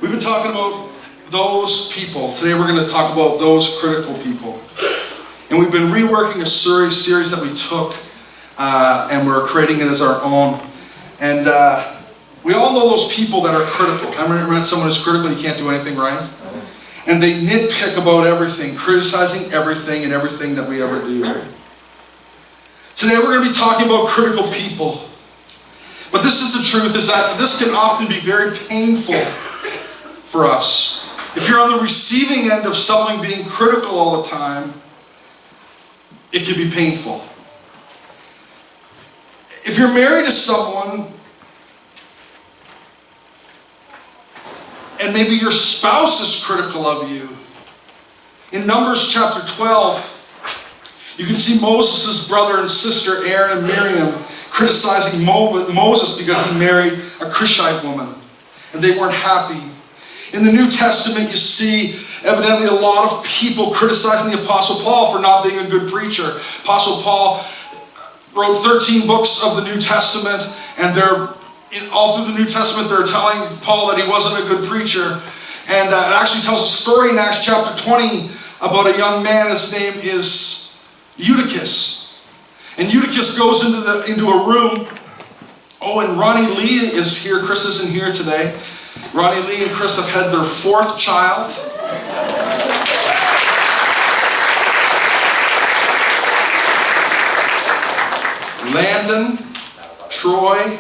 We've been talking about those people. Today we're going to talk about those critical people. And we've been reworking a series that we took and we're creating it as our own. And we all know those people that are critical. Have you ever met someone who's critical and you can't do anything right? And they nitpick about everything, criticizing everything and everything that we ever do. Today we're going to be talking about critical people. But this is the truth, is that this can often be very painful for us. If you're on the receiving end of someone being critical all the time, it can be painful. If you're married to someone, and maybe your spouse is critical of you, in Numbers chapter 12, you can see Moses' brother and sister, Aaron and Miriam, criticizing Moses because he married a Cushite woman, and they weren't happy. In the New Testament, you see evidently a lot of people criticizing the Apostle Paul for not being a good preacher. Apostle Paul wrote 13 books of the New Testament, and all through the New Testament they're telling Paul that he wasn't a good preacher. And it actually tells a story in Acts chapter 20 about a young man. His name is Eutychus. And Eutychus goes into a room. Oh, and Ronnie Lee is here. Chris isn't here today. Ronnie Lee and Chris have had their 4th child. Landon, Troy.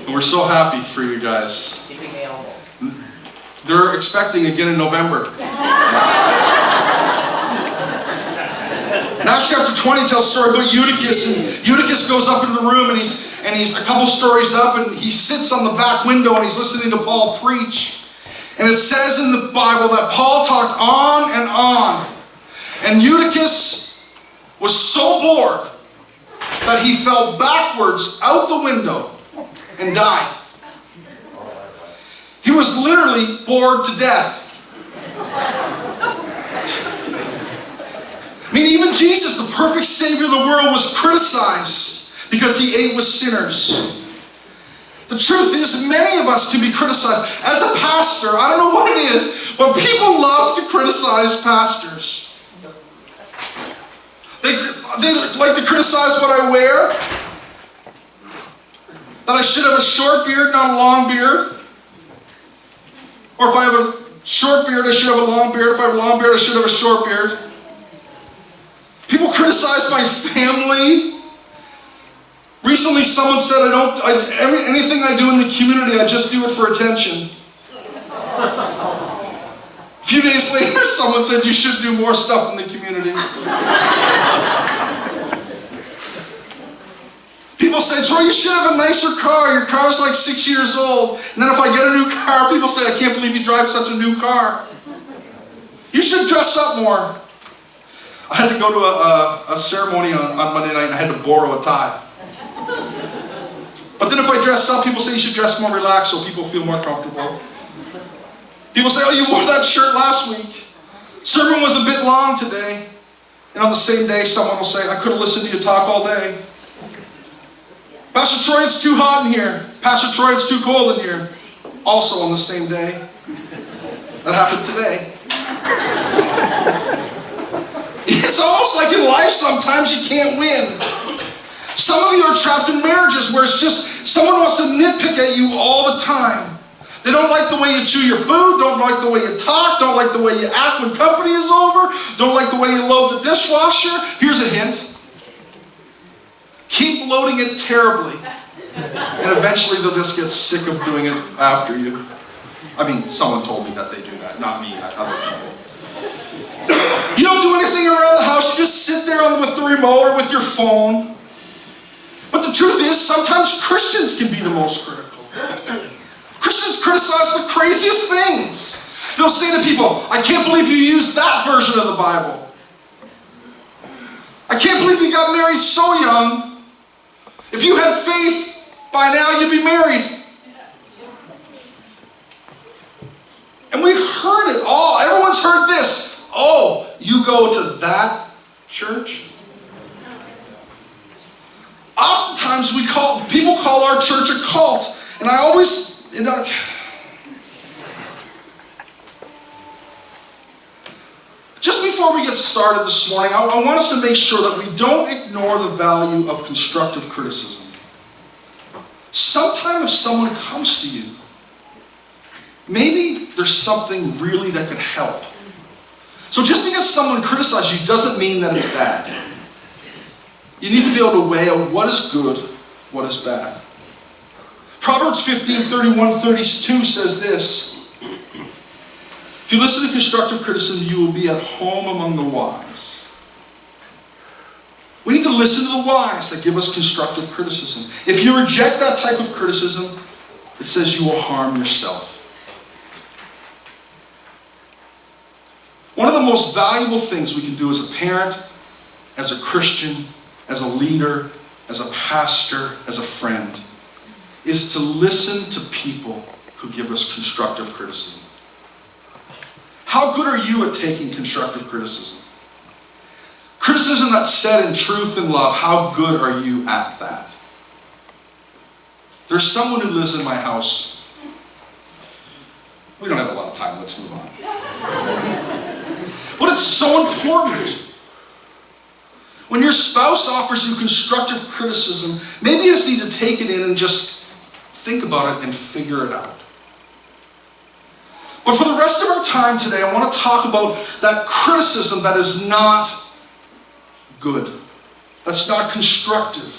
And we're so happy for you guys. They're expecting again in November. Acts chapter 20 tells a story about Eutychus, and Eutychus goes up in the room, and he's a couple stories up, and he sits on the back window and he's listening to Paul preach. And it says in the Bible that Paul talked on and on, and Eutychus was so bored that he fell backwards out the window and died. He was literally bored to death. I mean, even Jesus, the perfect Savior of the world, was criticized because he ate with sinners. The truth is, many of us can be criticized. As a pastor, I don't know what it is, but people love to criticize pastors. They like to criticize what I wear, that I should have a short beard, not a long beard. Or if I have a short beard, I should have a long beard. If I have a long beard, I should have a short beard. People criticize my family. Recently, someone said anything I do in the community, I just do it for attention. A few days later, someone said you should do more stuff in the community. People say, Troy, you should have a nicer car. Your car's like 6 years old. And then if I get a new car, people say, I can't believe you drive such a new car. You should dress up more. I had to go to a ceremony on Monday night, and I had to borrow a tie. But then if I dress up, people say you should dress more relaxed so people feel more comfortable. People say, oh, you wore that shirt last week. Sermon was a bit long today. And on the same day, someone will say, I could have listened to you talk all day. Pastor Troy, it's too hot in here. Pastor Troy, it's too cold in here. Also on the same day. That happened today. It's almost like in life sometimes you can't win. Some of you are trapped in marriages where it's just someone wants to nitpick at you all the time. They don't like the way you chew your food, don't like the way you talk, don't like the way you act when company is over, don't like the way you load the dishwasher. Here's a hint. Keep loading it terribly, and eventually they'll just get sick of doing it after you. I mean, someone told me that they do that, not me, other people. You don't do anything around the house, you just sit there with the remote or with your phone. But the truth is, sometimes Christians can be the most critical. Christians criticize the craziest things. They'll say to people, I can't believe you used that version of the Bible. I can't believe you got married so young. If you had faith, by now you'd be married. And we've heard it all. Everyone's heard this. Oh, you go to that church? Oftentimes people call our church a cult. And I always, just before we get started this morning, I want us to make sure that we don't ignore the value of constructive criticism. Sometime if someone comes to you, maybe there's something really that could help. So just because someone criticizes you doesn't mean that it's bad. You need to be able to weigh out what is good, what is bad. Proverbs 15:31-32 says this: if you listen to constructive criticism, you will be at home among the wise. We need to listen to the wise that give us constructive criticism. If you reject that type of criticism, it says you will harm yourself. One of the most valuable things we can do as a parent, as a Christian, as a leader, as a pastor, as a friend, is to listen to people who give us constructive criticism. How good are you at taking constructive criticism? Criticism that's said in truth and love, how good are you at that? There's someone who lives in my house. We don't have a lot of time, let's move on. But it's so important. When your spouse offers you constructive criticism, maybe you just need to take it in and just think about it and figure it out. But for the rest of our time today, I want to talk about that criticism that is not good, that's not constructive.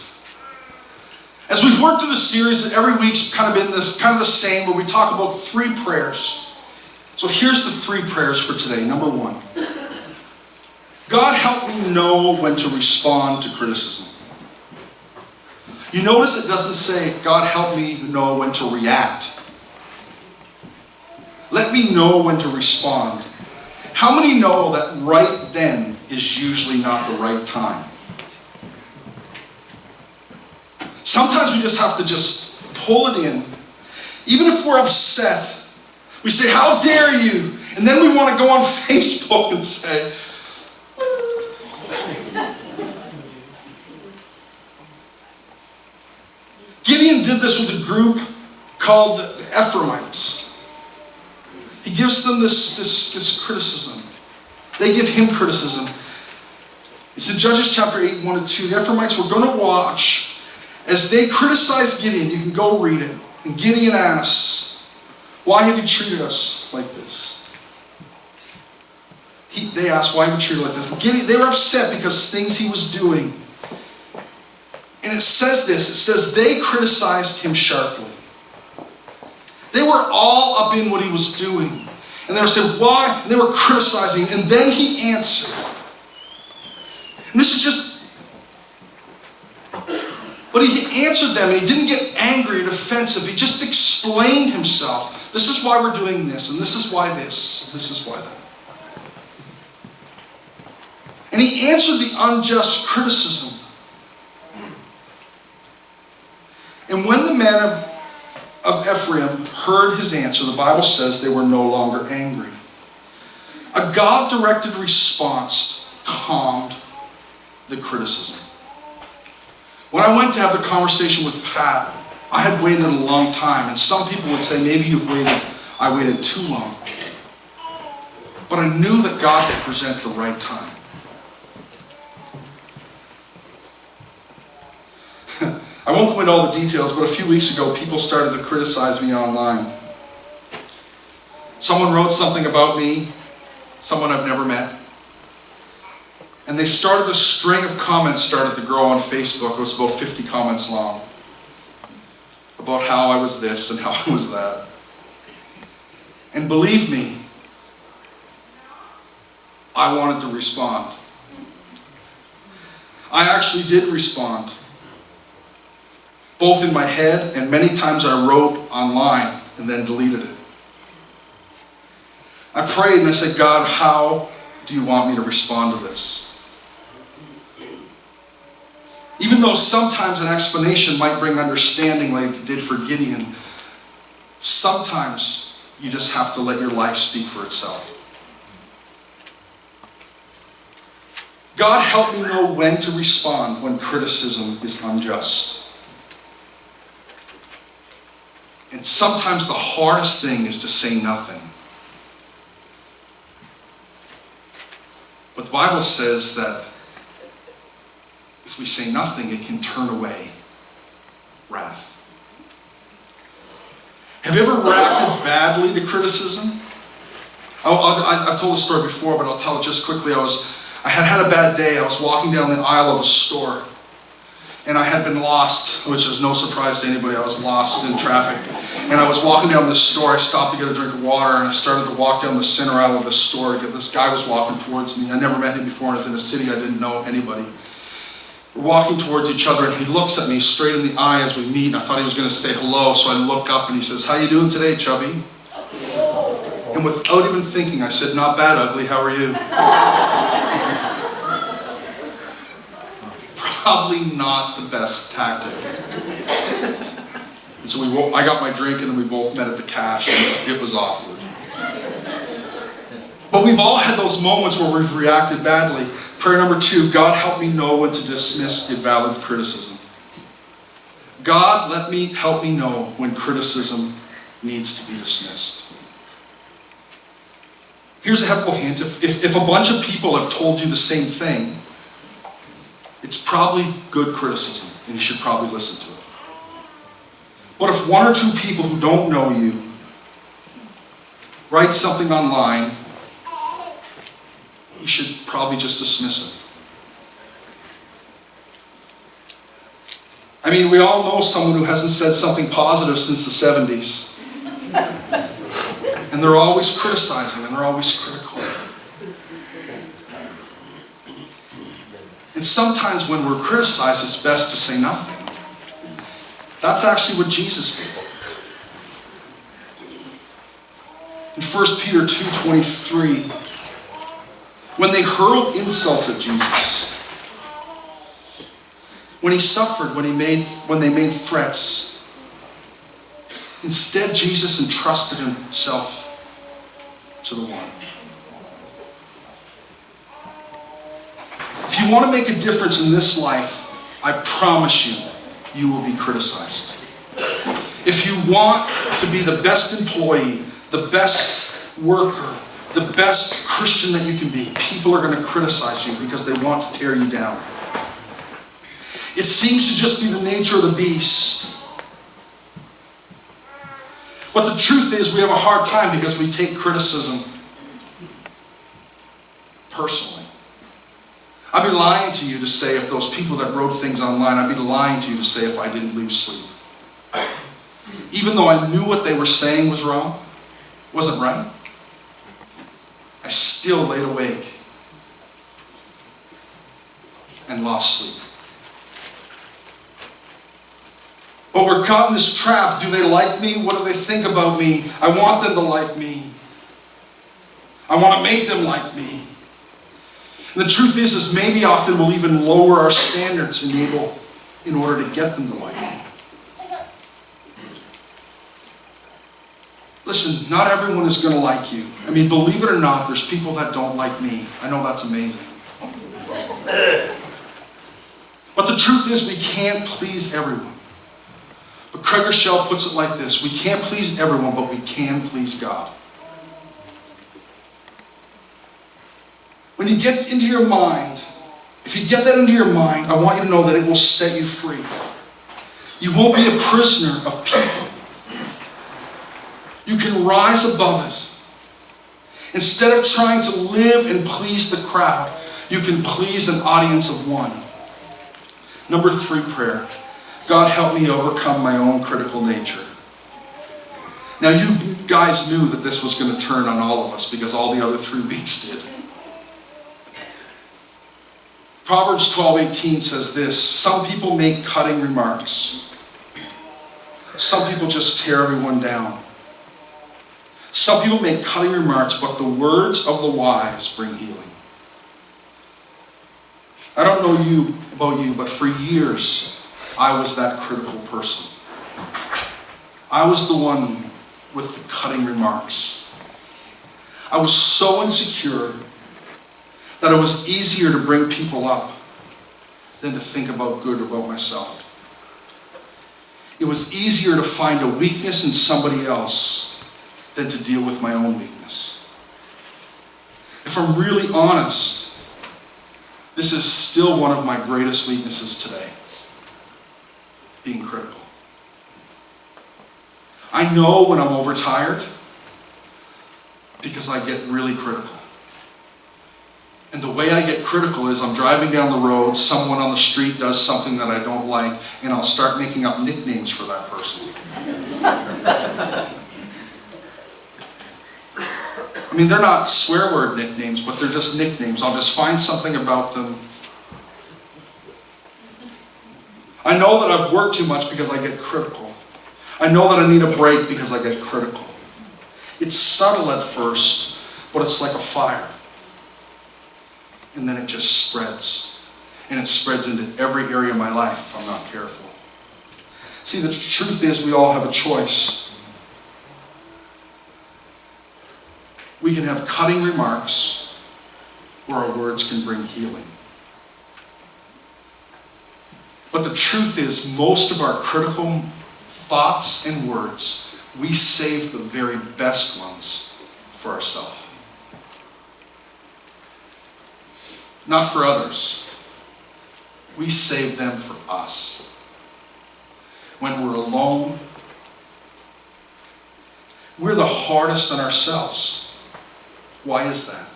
As we've worked through the series, every week's kind of been this, kind of the same, where we talk about 3 prayers. So here's the 3 prayers for today. Number 1, God help me know when to respond to criticism. You notice it doesn't say, God help me know when to react. Let me know when to respond. How many know that right then is usually not the right time? Sometimes we just have to just pull it in. Even if we're upset, we say, how dare you? And then we want to go on Facebook and say, Gideon did this with a group called the Ephraimites. He gives them this criticism. They give him criticism. It's in Judges chapter 8, 1-2. The Ephraimites were going to watch as they criticize Gideon. You can go read it. And Gideon asks, why have you treated us like this? They asked, why have you treated us like this? And Gideon, they were upset because things he was doing. And it says this, it says they criticized him sharply. They were all up in what he was doing. And they were saying, why? And they were criticizing him. And then he answered. And this is just, but he answered them and he didn't get angry and offensive. He just explained himself. This is why we're doing this, and this is why this is why that. And he answered the unjust criticism. And when the men of Ephraim heard his answer, the Bible says they were no longer angry. A God-directed response calmed the criticism. When I went to have the conversation with Pat, I had waited a long time, and some people would say, maybe I waited too long. But I knew that God would present the right time. I won't go into all the details, but a few weeks ago, people started to criticize me online. Someone wrote something about me, someone I've never met. And they started, a string of comments started to grow on Facebook. It was about 50 comments long. About how I was this and how I was that. And believe me, I wanted to respond. I actually did respond. Both in my head, and many times I wrote online and then deleted it. I prayed and I said, God, how do you want me to respond to this? Even though sometimes an explanation might bring understanding like it did for Gideon, sometimes you just have to let your life speak for itself. God help me know when to respond when criticism is unjust. And sometimes the hardest thing is to say nothing. But the Bible says that if we say nothing, it can turn away wrath. Have you ever reacted badly to criticism? I've told this story before, but I'll tell it just quickly. I had a bad day. I was walking down the aisle of a store, and I had been lost, which is no surprise to anybody. I was lost in traffic. And I was walking down this store. I stopped to get a drink of water, and I started to walk down the center aisle of the store. This guy was walking towards me. I never met him before. I was in a city. I didn't know anybody. We're walking towards each other, and he looks at me straight in the eye as we meet. And I thought he was going to say hello, so I look up, and he says, "How you doing today, chubby?" And without even thinking, I said, "Not bad, ugly. How are you?" Probably not the best tactic. And so I got my drink, and then we both met at the cash. And it was awkward. But we've all had those moments where we've reacted badly. Prayer number 2, God help me know when to dismiss invalid criticism. God, help me know when criticism needs to be dismissed. Here's a helpful hint. If a bunch of people have told you the same thing, it's probably good criticism, and you should probably listen to it. But if 1 or 2 people who don't know you write something online, you should probably just dismiss it. I mean, we all know someone who hasn't said something positive since the 70s. And they're always criticizing, and they're always critical. And sometimes when we're criticized, it's best to say nothing. That's actually what Jesus did. In 1 Peter 2:23, when they hurled insults at Jesus, when he suffered, when they made threats, instead Jesus entrusted himself to the one. If you want to make a difference in this life, I promise you, you will be criticized. If you want to be the best employee, the best worker, the best Christian that you can be, people are going to criticize you because they want to tear you down. It seems to just be the nature of the beast. But the truth is, we have a hard time because we take criticism personally. I'd be lying to you to say if those people that wrote things online, I'd be lying to you to say if I didn't lose sleep. Even though I knew what they were saying was wrong, wasn't right, I still laid awake and lost sleep. But we're caught in this trap. Do they like me? What do they think about me? I want them to like me. I want to make them like me. And the truth is maybe often we'll even lower our standards in order to get them to like me. Listen, not everyone is going to like you. I mean, believe it or not, there's people that don't like me. I know that's amazing. But the truth is we can't please everyone. But Craig Rochelle puts it like this: we can't please everyone, but we can please God. When you get into your mind, if you get that into your mind, I want you to know that it will set you free. You won't be a prisoner of people. You can rise above it. Instead of trying to live and please the crowd, you can please an audience of one. Number 3 prayer. God help me overcome my own critical nature. Now you guys knew that this was going to turn on all of us because all the other 3 weeks did. Proverbs 12:18 says this: some people make cutting remarks. Some people just tear everyone down. Some people make cutting remarks, but the words of the wise bring healing. I don't know about you, but for years, I was that critical person. I was the one with the cutting remarks. I was so insecure that it was easier to bring people up than to think about good about myself. It was easier to find a weakness in somebody else than to deal with my own weakness. If I'm really honest, this is still one of my greatest weaknesses today. Being critical. I know when I'm overtired because I get really critical. And the way I get critical is I'm driving down the road, someone on the street does something that I don't like, and I'll start making up nicknames for that person. I mean, they're not swear word nicknames, but they're just nicknames. I'll just find something about them. I know that I've worked too much because I get critical. I know that I need a break because I get critical. It's subtle at first, but it's like a fire. And then it just spreads. And it spreads into every area of my life if I'm not careful. See, the truth is we all have a choice. We can have cutting remarks, or our words can bring healing. But the truth is, most of our critical thoughts and words, we save the very best ones for ourselves. Not for others. We save them for us. When we're alone, we're the hardest on ourselves. Why is that?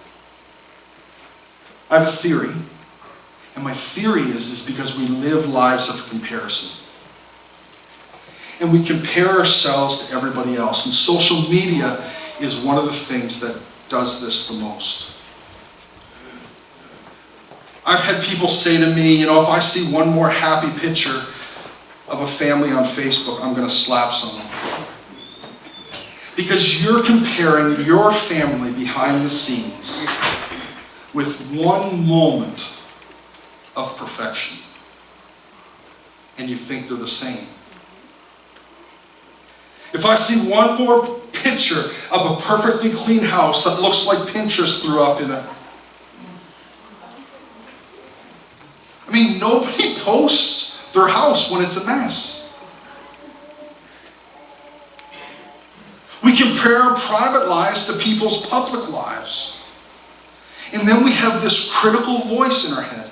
I have a theory, and my theory is because we live lives of comparison. And we compare ourselves to everybody else. And social media is one of the things that does this the most. I've had people say to me, if I see one more happy picture of a family on Facebook, I'm going to slap someone. Because you're comparing your family behind the scenes with one moment of perfection. And you think they're the same. If I see one more picture of a perfectly clean house that looks like Pinterest threw up in it, I mean, nobody posts their house when it's a mess. We compare our private lives to people's public lives. And then we have this critical voice in our head.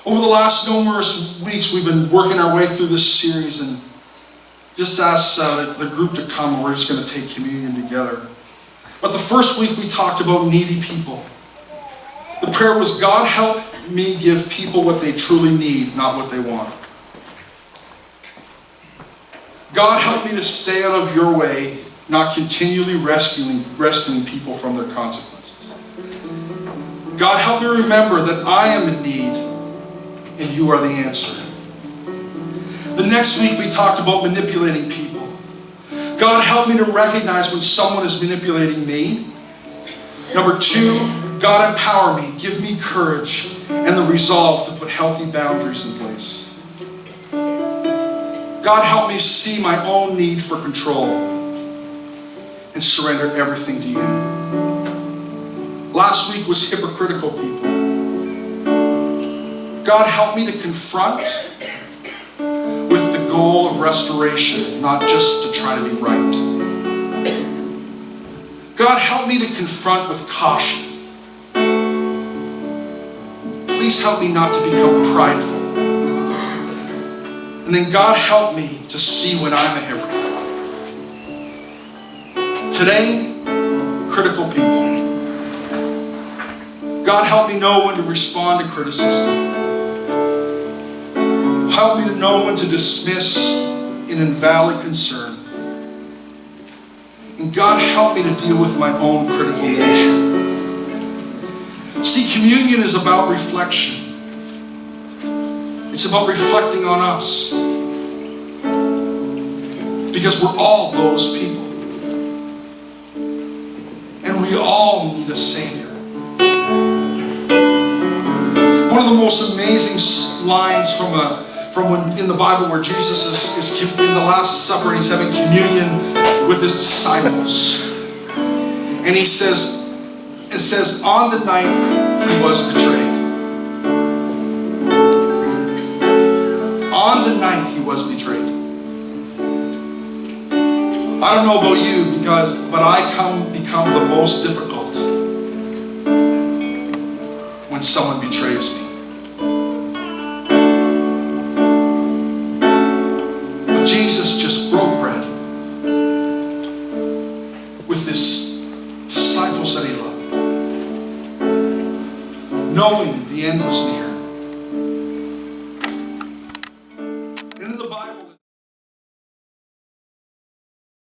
Over the last numerous weeks, we've been working our way through this series and just asked the group to come, and we're just going to take communion together. But the first week we talked about needy people. The prayer was, God, help me give people what they truly need, not what they want. God, help me to stay out of your way, not continually rescuing people from their consequences. God, help me remember that I am in need and you are the answer. The next week we talked about manipulating people. God, help me to recognize when someone is manipulating me. Number 2, God, empower me, give me courage and the resolve to put healthy boundaries in place. God, help me see my own need for control and surrender everything to you. Last week was hypocritical people. God, help me to confront with the goal of restoration, not just to try to be right. God, help me to confront with caution. Please help me not to become prideful. And then God, help me to see when I'm a hypocrite. Today, critical people. God, help me know when to respond to criticism. Help me to know when to dismiss an invalid concern. And God, help me to deal with my own critical nature. See, communion is about reflection. It's about reflecting on us. Because we're all those people. And we all need a Savior. One of the most amazing lines from when in the Bible where Jesus is in the Last Supper and he's having communion with his disciples. And he says, It says, on the night he was betrayed. On the night he was betrayed. I don't know about you, but I become the most difficult when someone betrays me. But Jesus just broke bread with his disciples that he loved, knowing the end was near.